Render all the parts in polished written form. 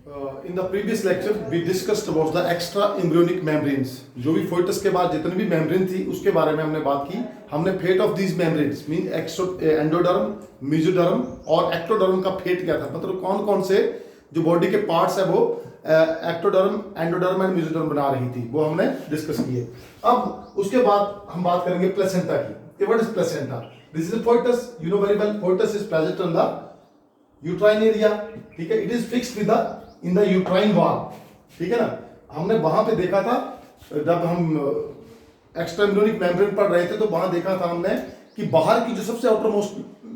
In the previous lecture we discussed about the extra embryonic membranes. जो भी foetus के बाद जितनी भी मेम्ब्रेन थी उसके बारे में हमने बात की. हमने fate of these membranes mean endoderm, mesoderm और एक्टोडर्म का फेट क्या था, मतलब कौन कौन से जो बॉडी के पार्ट्स है वो एक्टोडर्म, एंडोडर्म एंड मेसोडर्म बना रही थी, वो हमने डिस्कस किए. अब उसके बाद हम बात करेंगे प्लेसेंटा की. What is placenta? This is foetus. You know very well, foetus is present in the uterine area. ठीक है, it is fixed with the in the uterine wall. ठीक है ना. हमने वहां पे देखा था जब हम एक्स्ट्रा एम्ब्रियोनिक मेम्ब्रेन पढ़ रहे थे तो वहां देखा था हमने कि बाहर की जो सबसे आउटरमोस्ट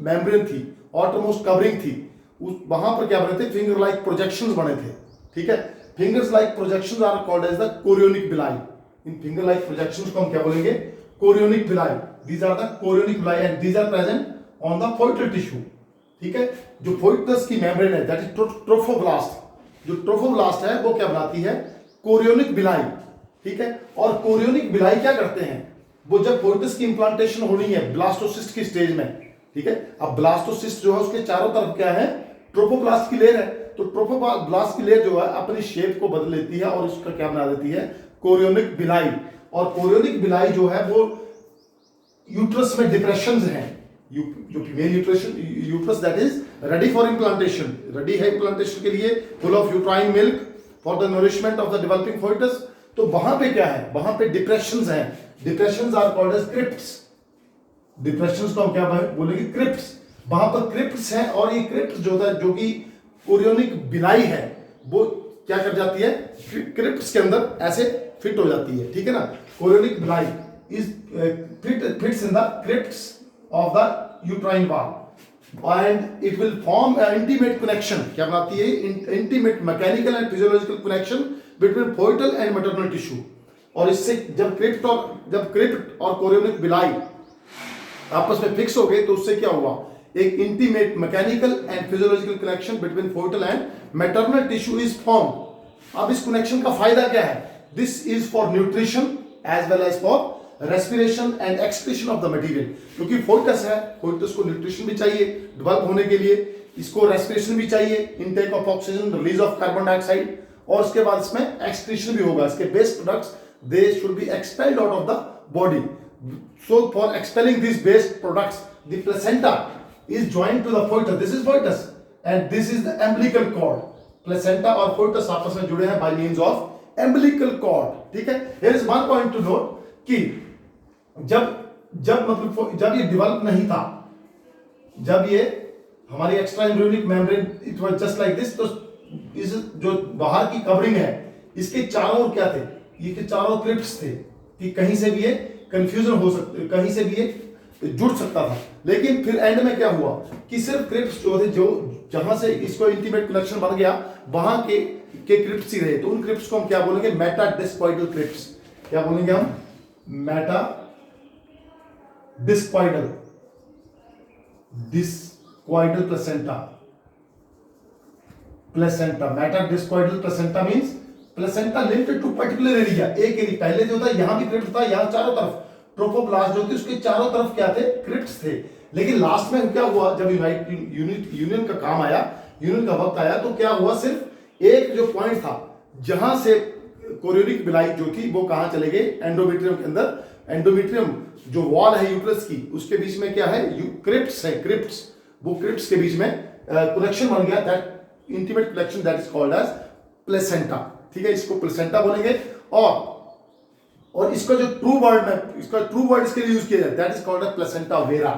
मेम्ब्रेन थी, आउटरमोस्ट कवरिंग थी, उस वहां पर क्या बने थे? फिंगर लाइक प्रोजेक्शंस बने थे. ठीक है, fingers like projections are called as the chorionic villi. इन फिंगर लाइक प्रोजेक्शंस को हम क्या बोलेंगे? Chorionic villi. These are the chorionic villi and these are present on the foetal tissue. ठीक है, जो फोइटस की मेम्ब्रेन है दैट इज ट्रोफोब्लास्ट. जो ट्रोफोब्लास्ट है वो क्या बनाती है? Chorionic villi. ठीक है, और कोरियोनिक विलाई क्या करते हैं? वो जब फोइटस की इंप्लांटेशन होनी है ब्लास्टोसिस्ट की स्टेज में. ठीक है, अब ब्लास्टोसिस्ट जो है उसके चारों तरफ क्या है? ट्रोफोब्लास्ट की लेयर है. तो ट्रोफोब्लास्ट की लेयर जो है अपनी शेप को बदल लेती है और उसका क्या बना देती है? Chorionic villi. और कोरियोनिक विलाई जो है वो यूट्रस में डिप्रेशंस हैं. जो female uterus that is ready for implantation, ready है इम्प्लांटेशन के लिए, full of uterine milk for the nourishment of the developing foetus. तो वहां पे क्या है? वहां पे डिप्रेशंस हैं. Depressions are called as crypts. Depressions को हम क्या बोलेंगे? क्रिप्ट्स. वहां पर क्रिप्ट्स हैं और ये क्रिप्ट्स जो है जो कि कोरियोनिक विलाई है वो क्या कर जाती है? क्रिप्ट्स के अंदर ऐसे फिट हो जाती है. ठीक है ना. Chorionic villi is fits in the crypts of the uterine wall and it will form an intimate connection. क्या बनाती है? intimate mechanical and physiological connection between foetal and maternal tissue. और इससे जब क्रिप्ट और कोरियोनिक विलाई आपस में fix हो गए तो उससे क्या हुआ? एक intimate mechanical and physiological connection between foetal and maternal tissue is form. अब इस कनेक्शन का फायदा क्या है? This is for nutrition as well as for respiration and excretion of the material. क्योंकि फोइटस है, फोइटस को न्यूट्रिशन भी चाहिए डेवलप होने के लिए, इसको रेस्पिरेशन भी चाहिए, intake of oxygen, release of carbon dioxide, और उसके बाद इसमें एक्सक्रीशन भी होगा. इसके waste products they should be expelled out of the body. So for expelling this waste products the placenta is joined to the foetus. This is foetus and this is the umbilical cord. Placenta और foetus आपस में जुड़े हैं by means of umbilical cord. ठीक है, here is one point to note कि जब ये डेवलप नहीं था, जब ये हमारी extra embryonic membrane it was just like this, तो इस जो बाहर की कवरिंग है इसके चारों ओर क्या थे? ये के चारों क्रिप्ट्स थे कि कहीं से भी ये कंफ्यूजन हो सकते, कहीं से भी ये जुड़ सकता था. लेकिन फिर एंड में क्या हुआ कि सिर्फ क्रिप्ट्स जो थे, जो जहां से इसको इंटीमेट कनेक्शन बन गया वहां के क्रिप्ट्स ही रहे. तो उन क्रिप्ट्स को हम क्या बोलेंगे? Metadiscoidal crypts. क्या बोलेंगे हम? Metadiscoidal placenta. Metadiscoidal placenta means placenta linked to particular area. एक एरिया पहले जो था यहां भी क्रिप्ट था, यहां चारों तरफ ट्रोफोब्लास्ट जो थी उसके चारों तरफ क्या थे? क्रिप्ट्स थे. लेकिन लास्ट में क्या हुआ? जब यूनियन का काम आया, यूनियन का वक्त आया, तो क्या हुआ? सिर्फ एक जो पॉइंट था जहां से कोरियोनिक विलाई जो थी वो कहां चले गए? एंडोमेट्रियम के अंदर. एंडोमेट्रियम जो वॉल है यूट्रस की उसके बीच में क्या है? क्रिप्ट्स है. क्रिप्ट्स, वो क्रिप्ट्स के बीच में कनेक्शन बन गया. That intimate connection that is called as placenta. ठीक है, इसको प्लेसेंटा बोलेंगे. और इसका जो ट्रू वर्ड में, इसका ट्रू वर्ड इसके लिए यूज किया जाए that is called as placenta vera.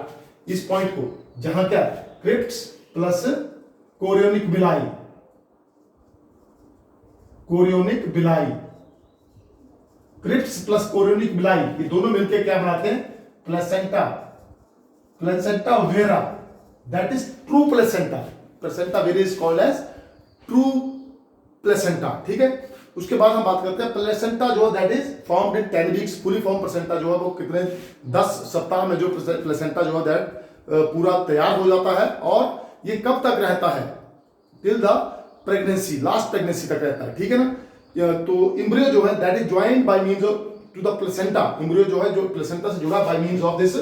इस पॉइंट को जहां क्या? Crypts plus chorionic villi. Chorionic villi, crypts plus chorionic villi, ये दोनों मिलकर क्या बनाते हैं? Placenta. Placenta vera that is true placenta. Placenta vera is called as true placenta. ठीक है, उसके बाद हम बात करते हैं प्लेसेंटा जो that is formed in 10 weeks. Fully form placenta जो है वो कितने 10 सप्ताह में जो प्लेसेंटा जो है दैट पूरा तैयार हो जाता है. और ये कब तक रहता है? Till the pregnancy, last pregnancy तक रहता है. ठीक है ना. तो एम्ब्रियो जो है that is joined by means of to the placenta. Embryo जो है जो प्लेसेंटा से जुड़ा by means of this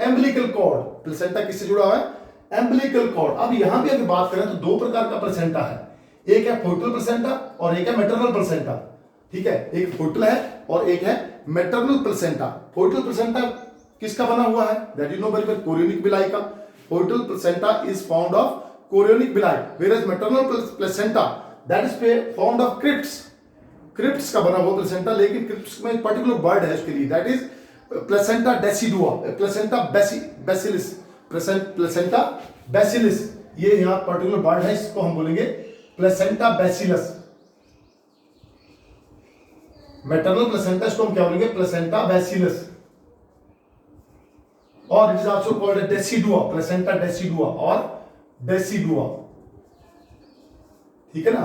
umbilical cord. Placenta किससे जुड़ा हुआ है? Umbilical cord. अब यहां भी अगर बात करें तो दो प्रकार का प्लेसेंटा है. एक है फोइटल प्लेसेंटा और एक है मैटरनल प्लेसेंटा। ठीक है, एक फोइटल है और एक है मैटरनल प्लेसेंटा। फोइटल प्लेसेंटा किसका बना हुआ है? That you know very well, chorionic villi का। Foetal placenta is found of chorionic villi, whereas maternal placenta that is found of crypts. Crypts का बना हुआ प्लेसेंटा, लेकिन क्रिप्ट्स में एक पर्टिकुलर वर्ड है उसके लिए, that is placenta decidua, placenta basalis, placenta basalis. ये यहां पर्टिकुलर वर्ड है, इसको हम बोलेंगे प्लेसेंटा बेसिलस। मैटरनल प्लेसेंटा इसको हम क्या बोलेंगे? Placenta basalis. और it is also called decidua, placenta decidua और डेसिडुआ। ठीक है ना?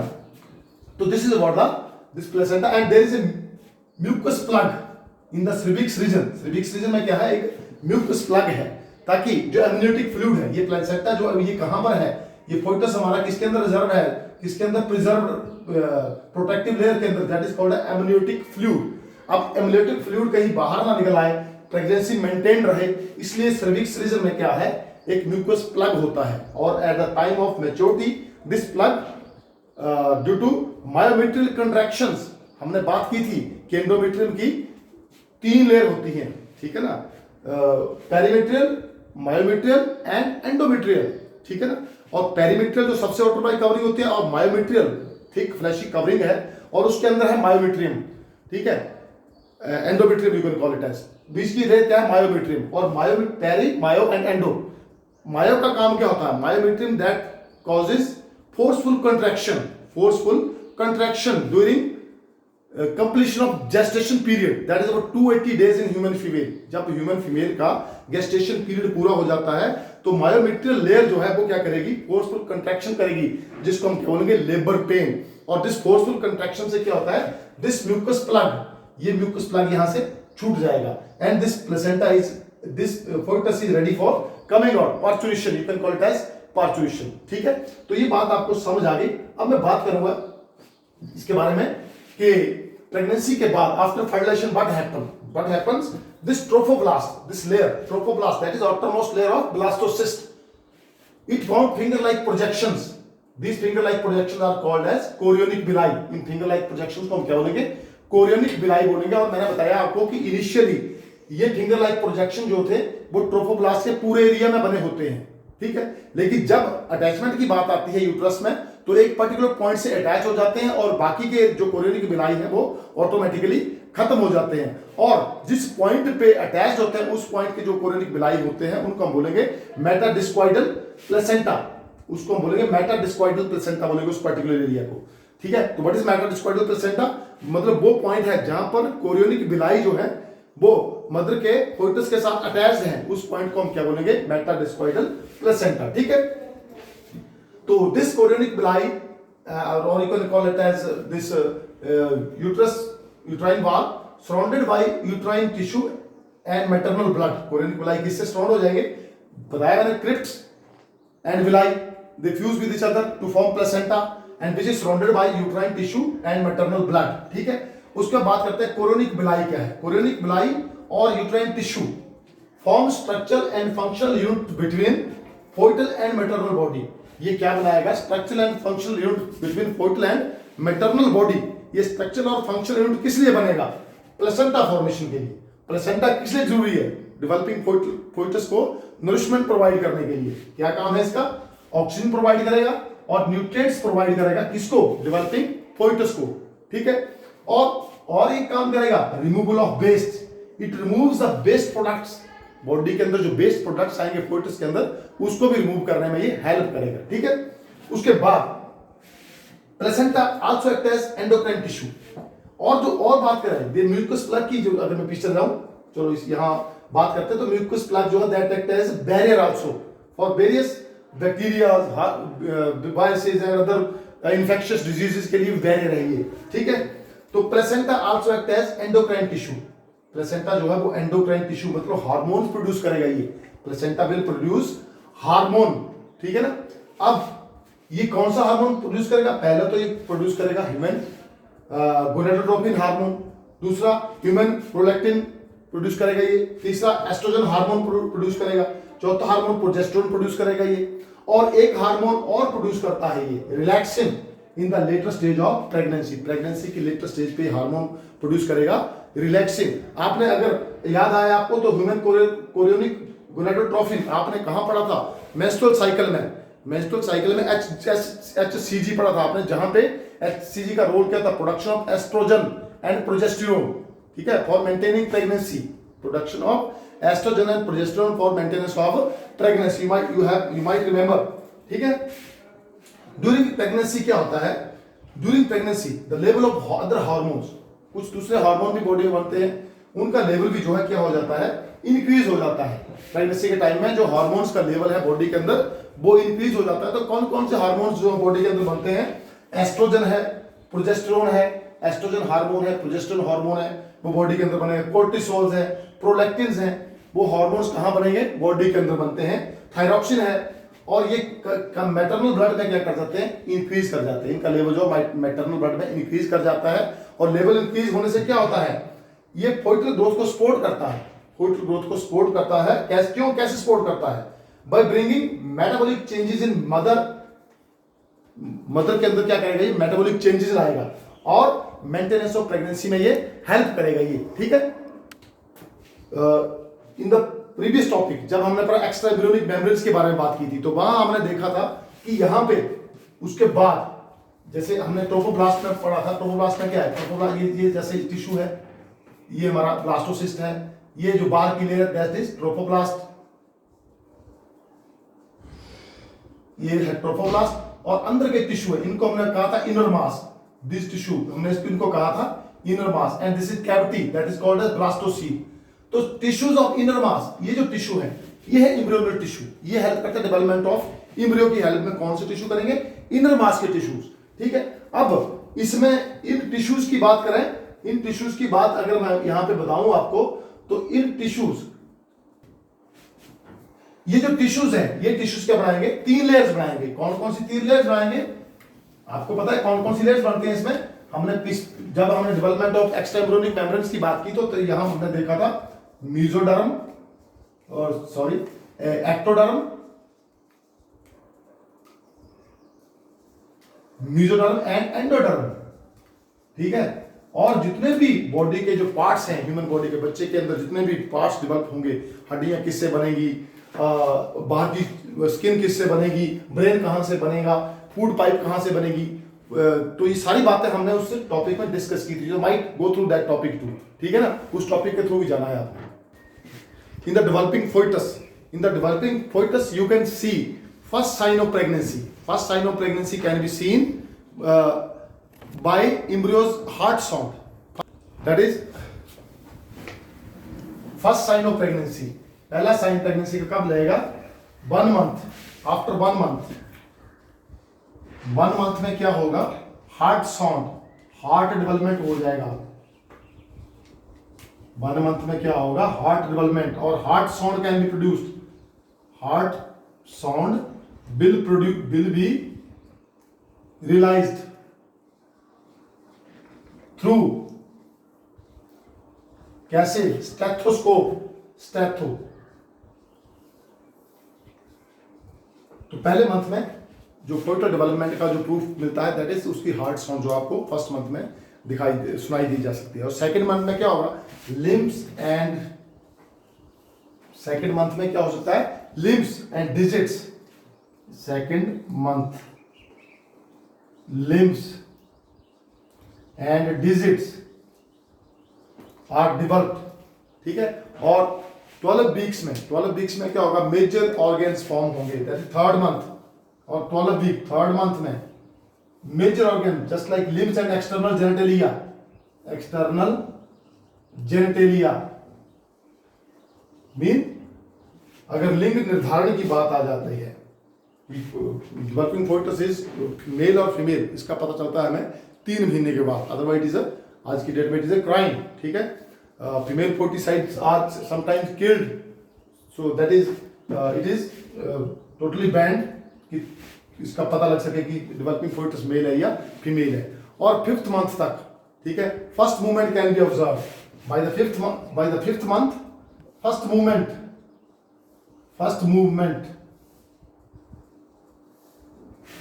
तो this is about this placenta and there is a mucus plug in the cervix region. Cervix region में क्या है? एक म्यूकस प्लग है, ताकि जो एमनियोटिक फ्लूइड है, ये प्लेसेंटा जो ये कहां पर है? ये फोइटस हमारा किसके अंदर रिजर्व है? किसके अंदर? प्रिजर्व प्रोटेक्टिव लेयर के अंदर, that is called amniotic fluid. अब एमनियोटिक फ्लूइड कहीं बाहर ना निकल आए, प्रेगनेंसी मेंटेन रहे, इसलिए सर्विक्स रीजन में क्या है? एक म्यूकस प्लग होता है। और at the time of maturity this plug due to myometrial contractions, हमने बात की थी कि एंडोमेट्रियम की 3 लेयर होती हैं। ठीक है ना? पेरीमेट्रियल, मायोमेट्रियल एंड एंडोमेट्रियल। ठीक है ना? और पेरीमेट्रियल जो सबसे आउटर बाय कवरिंग होती है, और मायोमेट्रियल थिक फ्लैशी कवरिंग है, और उसके अंदर है मायोमेट्रियम। ठीक है, endometrium you can call it as. बीच की लेयर क्या है? मायोमेट्रियम। और मायो एंड एंडो। मायो का काम क्या होता है? Myometrium that causes forceful contraction during completion of gestation period, that is about 280 days in human female. जब ह्यूमन फीमेल का गेस्टेशन पीरियड पूरा हो जाता है, तो मायोमेट्रियल लेयर जो है वो क्या करेगी? फोर्सफुल कंट्रैक्शन करेगी, जिसको हम क्या बोलेंगे? Labour pain. और दिस फोर्सफुल कंट्रैक्शन से क्या होता है? दिस म्यूकस प्लग, ये म्यूकस प्लग यहां से छूट जाएगा, and this placenta is, this foetus is ready for coming out, parturition, you can call it as parturition. ठीक है, तो ये बात आपको समझ आ गई। अब मैं बात करूंगा इसके बारे में कि प्रेगनेंसी के बाद after fertilisation what happens? This trophoblast, this layer, trophoblast, that is outermost layer of blastocyst, it form finger-like projections. These finger-like projections are called as chorionic villi. In finger-like projections को हम क्या बोलेंगे? chorionic villi बोलेंगे। और मैंने बताया आपको कि इनिशियली ये finger-like projection जो थे वो ट्रोफोब्लास्ट के पूरे एरिया में बने होते हैं। ठीक है, लेकिन जब अटैचमेंट की बात आती है यूट्रस में, तो एक पर्टिकुलर पॉइंट से अटैच हो जाते हैं, और बाकी के जो कोरियोनिक विलाई है वो ऑटोमेटिकली खत्म हो जाते हैं। और जिस पॉइंट पे अटैच होते हैं, उस पॉइंट के जो कोरियोनिक विलाई होते हैं, उनको हम बोलेंगे मेटाडिस्क्वाइडल प्लेसेंटा। उसको हम बोलेंगे मेटाडिस्क्वाइडल प्लेसेंटा बोलेंगे उस पर्टिकुलर एरिया को। ठीक है, तो व्हाट इज मेटाडिस्क्वाइडल प्लेसेंटा? मतलब वो पॉइंट है जहां पर कोरियोनिक विलाई जो है वो मदर के फोइटस के साथ अटैच्ड है, उस पॉइंट को हम क्या बोलेंगे? मेटाडिस्क्वाइडल प्लेसेंटा। ठीक है, तो this chorionic villi or you can call it as this uterine wall surrounded by uterine tissue and maternal blood. Chorionic villi किससे सराउंड हो जाएंगे? बताया मैंने, crypts and villi, they fuse with each other to form placenta and which is surrounded by uterine tissue and maternal blood. ठीक है, उसके बाद बात करते हैं कोरियोनिक विलाई क्या है। कोरियोनिक विलाई और uterine tissue form structural and functional unit between foetal and maternal body. ये क्या बनाएगा? Structural and functional unit between foetal and maternal body. ये स्ट्रक्चरल और फंक्शनल यूनिट किस लिए बनेगा? प्लेसेंटा फॉर्मेशन के लिए। प्लेसेंटा किस लिए जरूरी है? डेवलपिंग फोइटस को नरिशमेंट प्रोवाइड करने के लिए। क्या काम है इसका? ऑक्सीजन प्रोवाइड करेगा और न्यूट्रिएंट्स प्रोवाइड करेगा। किसको? डेवलपिंग फोइटस को। ठीक है, और एक काम करेगा, removal of waste. It removes the waste products. Body के अंदर जो वेस्ट प्रोडक्ट्स आएंगे फोइटस के अंदर, उसको भी रिमूव करने में ये हेल्प करेगा। ठीक है, उसके बाद placenta also act as endocrine tissue. और बात करें दे म्यूकस प्लग की, जो अगर मैं पीछे जाऊं, चलो इस यहां बात करते हैं, तो म्यूकस प्लग जो है that act as barrier also for various bacteria, viruses and other infectious diseases के लिए बैरियर है ये। ठीक है, तो placenta also act as endocrine tissue. Placenta जो है वो एंडोक्राइन टिश्यू, मतलब हार्मोन प्रोड्यूस करेगा। ये प्लेसेंटा विल प्रोड्यूस हार्मोन। ठीक है ना, अब ये कौन सा हार्मोन प्रोड्यूस करेगा? पहला तो ये प्रोड्यूस करेगा ह्यूमन गोनाडोट्रोपिन हार्मोन, दूसरा ह्यूमन प्रोलैक्टिन प्रोड्यूस करेगा ये, तीसरा एस्ट्रोजन हार्मोन प्रोड्यूस करेगा, चौथा हार्मोन प्रोजेस्टेरोन प्रोड्यूस करेगा ये, और एक हार्मोन और प्रोड्यूस करता है ये relaxin. In the later stage of pregnancy, pregnancy की लेटर स्टेज पे हार्मोन प्रोड्यूस करेगा रिलैक्सिंग। आपने अगर याद आया आपको तो ह्यूमन कोरियोनिक गोनाडोट्रोफिन आपने कहां पढ़ा था? मेंस्ट्रुअल साइकिल में, मेंस्ट्रुअल साइकिल में HCG पढ़ा था आपने, जहां पे HCG का रोल क्या था? Production of oestrogen and progesterone, ठीक है, for maintaining pregnancy, production of oestrogen and progesterone for maintenance of pregnancy, you might remember, ठीक है। ड्यूरिंग प्रेगनेंसी क्या होता है? During pregnancy the level of other hormones, कुछ दूसरे हार्मोन भी बॉडी में बनते हैं, उनका लेवल भी जो है क्या हो जाता है? इंक्रीज हो जाता है। प्रेगनेंसी के टाइम में जो हार्मोन्स का लेवल है बॉडी के अंदर वो इंक्रीज हो जाता है। तो कौन कौन से हार्मोन्स जो बॉडी के अंदर बनते हैं? एस्ट्रोजन है, प्रोजेस्टेरोन है, एस्ट्रोजन हार्मोन है, प्रोजेस्टेरोन हार्मोन है, वो बॉडी के अंदर बनेंगे। कोर्टिसोल्स है, प्रोलैक्टिन्स हैं, वो हार्मोन्स कहां बनेंगे? बॉडी के अंदर बनते हैं। थायरॉक्सिन है, और ये मैटरनल ब्लड में क्या कर जाते हैं? इंक्रीज कर जाते हैं। इनका लेवल जो मैटरनल ब्लड में इंक्रीज कर जाता है, और लेवल इंक्रीज होने से क्या होता है? ये फोइटल ग्रोथ को सपोर्ट करता है, फोइटल ग्रोथ को सपोर्ट करता है। कैसे सपोर्ट करता है? By bringing metabolic changes in mother, mother के अंदर क्या करेगा? ये मेटाबॉलिक चेंजेस लाएगा, और मेंटेनेंस ऑफ प्रेगनेंसी में ये हेल्प करेगा ये, ठीक है। इन द प्रीवियस टॉपिक जब हमने एक्स्ट्रा एम्ब्रियोनिक मेम्ब्रेन्स के बारे में बात की थी, तो वहां हमने देखा था कि यहां पे उसके बाद जैसे हमने ट्रोफोब्लास्ट में पढ़ा था, ट्रोफोब्लास्ट में क्या है? ट्रोफोब्लास्ट ये जैसे टिश्यू है, ये हमारा ब्लास्टोसिस्ट है, ये जो बाहर की लेयर दैट इज ट्रोफोब्लास्ट, ये है ट्रोफोब्लास्ट, और अंदर के टिश्यू है, इनको हमने कहा था इनर मास, दिस टिश्यू हमने इनको कहा था inner mass, and this is cavity that is called as blastocoel. तो टिश्यूज ऑफ इनर मास, ये जो टिश्यू है ये है एम्ब्रियोनल टिश्यू, ये हेल्प करता है डेवलपमेंट ऑफ एम्ब्रियो की हेल्प में। कौन से टिश्यू करेंगे? इनर मास के टिश्यूज, ठीक है। अब इसमें इन टिश्यूज की बात करें, इन टिश्यूज की बात अगर मैं यहां पे बताऊं आपको, तो इन टिश्यूज, ये जो टिश्यूज है, ये टिश्यूज क्या बनाएंगे? 3 लेयर्स बनाएंगे। कौन कौन सी 3 लेयर्स बनाएंगे? आपको पता है कौन कौन सी लेयर्स बनती हैं इसमें? जब हमने development of extra embryonic membranes की बात की तो यहां हमने देखा था मेसोडर्म, और sorry ectoderm, mesoderm and endoderm, ठीक है। और जितने भी बॉडी के जो पार्ट्स हैं, ह्यूमन बॉडी के, बच्चे के अंदर जितने भी पार्ट्स डेवलप होंगे, हड्डियां किससे बनेगी, बाहर की स्किन किससे बनेगी, ब्रेन कहां से बनेगा, फूड पाइप कहां से बनेगी, तो ये सारी बातें हमने उस टॉपिक में डिस्कस की थी। जो might go through that topic too, ठीक है ना, उस टॉपिक के थ्रू भी जाना है आपको। In the developing foetus you can see first sign of pregnancy. First sign of pregnancy can be seen by embryo's heart sound, that is first sign of pregnancy। पहला साइन प्रेगनेंसी का कब लगेगा? 1 month, after 1 month। 1 month में क्या होगा? Heart sound, heart development हो जाएगा। 1 month में क्या होगा? हार्ट डेवलपमेंट, और heart sound can be produced, heart sound will be realised through, कैसे? Stethoscope, stetho. तो पहले मंथ में जो फोइटल डेवलपमेंट का जो प्रूफ मिलता है दैट इज उसकी हार्ट साउंड, जो आपको फर्स्ट मंथ में सुनाई दी जा सकती है। और सेकंड मंथ में क्या होगा? लिम्स एंड, सेकंड मंथ में क्या हो सकता है? Limbs and digits. Second month limbs and digits are developed, ठीक है। और 12 वीक्स में क्या होगा? मेजर ऑर्गन्स फॉर्म होंगे, दैट इज थर्ड मंथ। और 12 वीक, थर्ड मंथ में major organ just like limbs and external genitalia mean, अगर लिंग निर्धारण की बात आ जाती है, डेवलपिंग फोइटस इज मेल और फीमेल, इसका पता चलता है हमें 3 महीने के बाद, अदरवाइज इज आज की डेट में इट इज ए क्राइम, ठीक है। Female foeticides are sometimes killed, so that is it is totally banned कि इसका पता लग सके कि डेवलपिंग फोइटस मेल है या फीमेल है। और 5th मंथ तक, ठीक है, first movement can be observe by the fifth month. First movement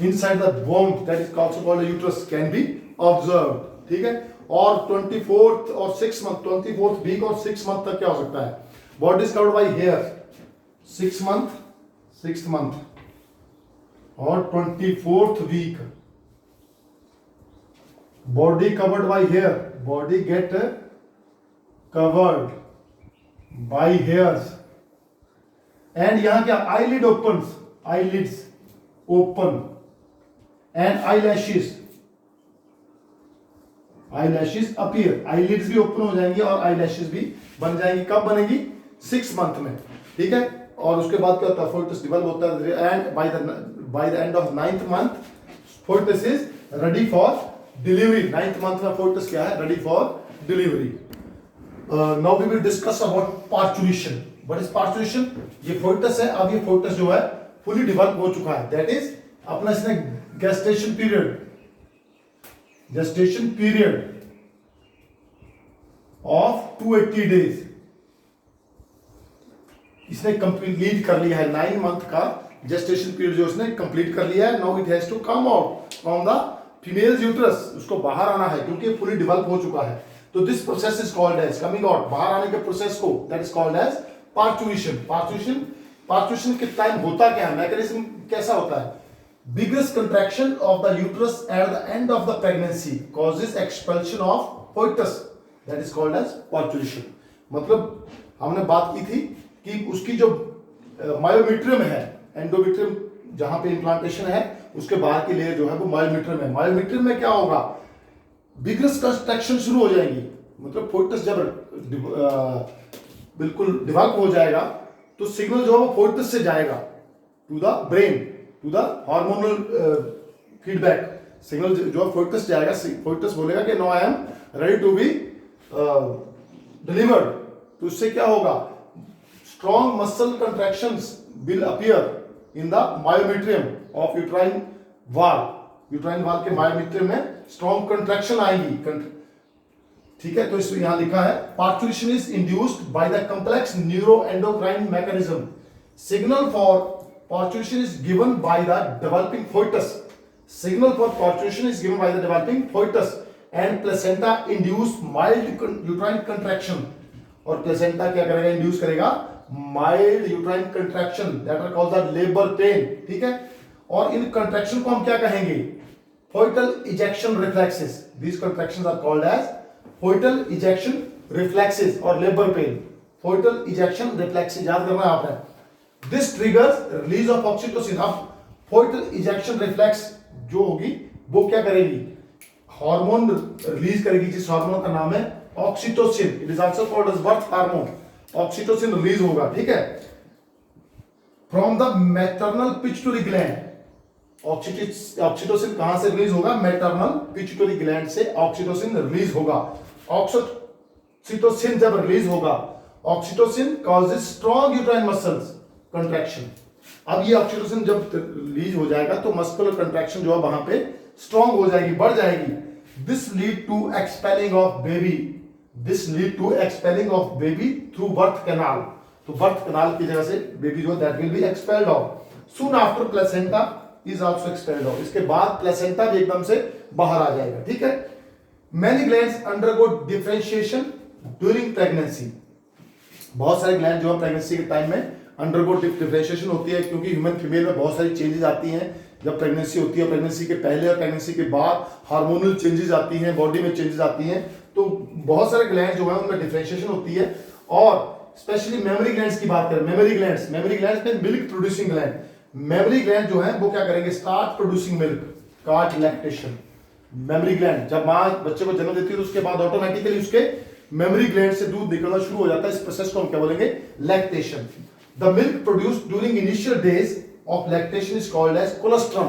inside the womb, that is also called a uterus, can be observed. ठीक है, और 24th और 6 month, 24th वीक और 6 मंथ तक क्या हो सकता है? Body is covered by hair 6 month, 6th month और 24th week body covered by hair, body get covered by hairs. And यहां क्या? Eyelid opens, eyelids open and eyelashes appear. eyelids भी open हो जाएंगी और eyelashes भी बन जाएंगी. कब बनेगी? 6 मंथ में. ठीक है, और उसके बाद क्या होता है? फोइटस डेवलप होता है and by the end of 9th month foetus is ready for delivery. 9th month में फोइटस क्या है? Ready for delivery. Now we will discuss about parturition. What is parturition? ये फोइटस है. अब ये फोइटस जो है फुली डेवलप हो चुका है. दैट इज अपना इसने गेस्टेशन पीरियड ऑफ 280 डेज इसने कंप्लीट कर लिया है. 9 मंथ का जेस्टेशन पीरियड जो इसने कंप्लीट कर लिया है. Now it has to come out from the female's uterus. उसको बाहर आना है क्योंकि फुली डेवलप हो चुका है. तो this process is called as coming out. बाहर आने के प्रोसेस को that is called as parturition. Parturition के टाइम होता क्या है? मैकेनिज्म कैसा होता है? Biggest contraction of the uterus at the end of the pregnancy causes expulsion of foetus, that is called as parturition. मतलब हमने बात की थी कि उसकी जो मायोमीट्रियम है, एंडोमीट्रियम जहां पे इंप्लांटेशन है उसके बाहर की लेयर जो है वो मायोमीट्रियम है. मायोमीट्रियम में क्या होगा? बिगेस्ट कंट्रैक्शन शुरू हो जाएंगी. मतलब फोइटस जब बिल्कुल डेवलप हो जाएगा तो सिग्नल जो है वो फोइटस से जाएगा to the brain, to the hormonal feedback. Signal जो है फोइटस जाएगा. फोइटस बोलेगा कि no I am ready to be delivered. तो उससे क्या होगा? Strong muscle contractions will appear in the myometrium of uterine wall. Uterine wall के मायोमीट्रियम में स्ट्रॉन्ग कंट्रैक्शन आएंगी. ठीक है, तो इसमें यहां लिखा है parturition is induced by the complex neuro endocrine mechanism. Signal for parturition is given by the developing foetus. Signal for parturition is given by the developing foetus and placenta induce mild uterine contraction. और placenta क्या करेगा? Induce करेगा mild uterine contraction that are called the labour pain. ठीक है, और इन contraction को हम क्या कहेंगे? Foetal ejection reflexes. These contractions are called as foetal ejection reflexes और labour pain. Foetal ejection reflexes याद करना है आपने. This triggers release of oxytocin. अब फोइटल इजेक्शन रिफ्लेक्स जो होगी वो क्या करेगी? हार्मोन रिलीज करेगी जिस हार्मोन का नाम है oxytocin. It is also called as birth hormone. Oxytocin release होगा. ठीक है, from the maternal pituitary gland. Oxytocin कहां से रिलीज होगा? मैटरनल पिट्यूटरी ग्लैंड से ऑक्सीटोसिन रिलीज होगा. ऑक्सीटोसिन जब रिलीज होगा, oxytocin causes strong uterine muscles contraction. अब ये ऑक्सीटोसिन जब रिलीज हो जाएगा तो मस्कुलर कंट्रैक्शन जो है वहां पे स्ट्रॉन्ग हो जाएगी, बढ़ जाएगी. This lead to expelling of baby. This lead to expelling of baby through birth canal. तो बर्थ कैनाल की जगह से बेबी जो that will be expelled out. Soon after placenta is also expelled out. इसके बाद प्लेसेंटा भी एकदम से बाहर आ जाएगा. ठीक है, Many glands undergo differentiation during pregnancy. बहुत सारे ग्लैंड जो है प्रेगनेंसी के टाइम में अंडरगो डिफरेंशिएशन होती है क्योंकि ह्यूमन फीमेल में बहुत सारी चेंजेस आती हैं जब प्रेगनेंसी होती है. प्रेगनेंसी के पहले और प्रेगनेंसी के बाद हार्मोनल चेंजेस आती हैं, बॉडी में चेंजेस आती हैं. तो बहुत सारे ग्लैंड जो है उनमें डिफरेंशिएशन होती है. और स्पेशली मेमोरी ग्लैंड्स की बात करें, मेमोरी ग्लैंड्स में milk producing gland. Memory gland जो है वो क्या करेंगे? Start producing milk, card lactation. Memory gland जब मां बच्चे को जन्म देती है तो उसके बाद ऑटोमेटिकली उसके मेमोरी ग्लैंड से दूध निकलना शुरू हो जाता है. इस प्रोसेस को हम क्या बोलेंगे? Lactation. The milk produced during initial days of lactation is called as colostrum.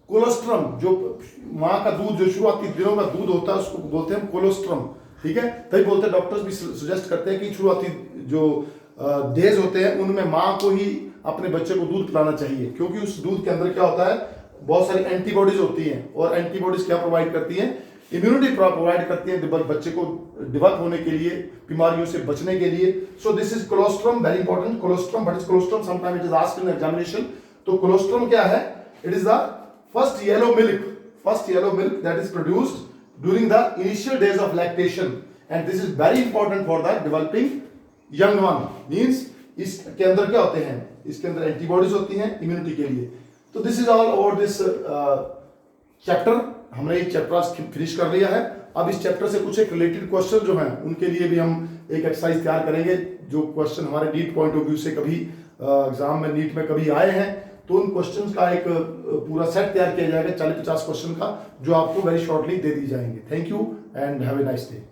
Colostrum जो मां का दूध जो शुरुआती दिनों का दूध होता है उसको बोलते हैं कोलोस्ट्रम. ठीक है, तभी बोलते हैं, डॉक्टर्स भी सजेस्ट करते हैं कि शुरुआती जो डेज होते हैं उनमें मां को ही अपने बच्चे को दूध पिलाना चाहिए क्योंकि उस दूध के अंदर क्या होता है? बहुत सारी एंटीबॉडीज होती हैं. और एंटीबॉडीज क्या प्रोवाइड करती हैं? इम्यूनिटी प्रोवाइड करती हैं बच्चे को डेवलप होने के लिए, बीमारियों से बचने के लिए. So this is colostrum, very important. Colostrum, what is colostrum? Sometime it is asked in examination. तो कोलोस्ट्रम क्या है? It is the first yellow milk that is produced during the initial days of lactation, and this is very important for the developing young one. Means इसके अंदर क्या होते हैं, इसके अंदर एंटीबॉडीज होती हैं इम्यूनिटी के लिए. तो this is all over this chapter. हमने ये चैप्टर आज फिनिश कर लिया है. अब इस चैप्टर से कुछ एक रिलेटेड क्वेश्चन जो हैं उनके लिए भी हम एक एक्सरसाइज तैयार करेंगे, जो क्वेश्चन हमारे नीट पॉइंट ऑफ व्यू से कभी एग्जाम में नीट में कभी आए हैं. तो उन क्वेश्चंस का एक पूरा सेट तैयार किया जाएगा 40-50 क्वेश्चन का, जो आपको वेरी शॉर्टली दे दी जाएंगे. Thank you and have a nice day.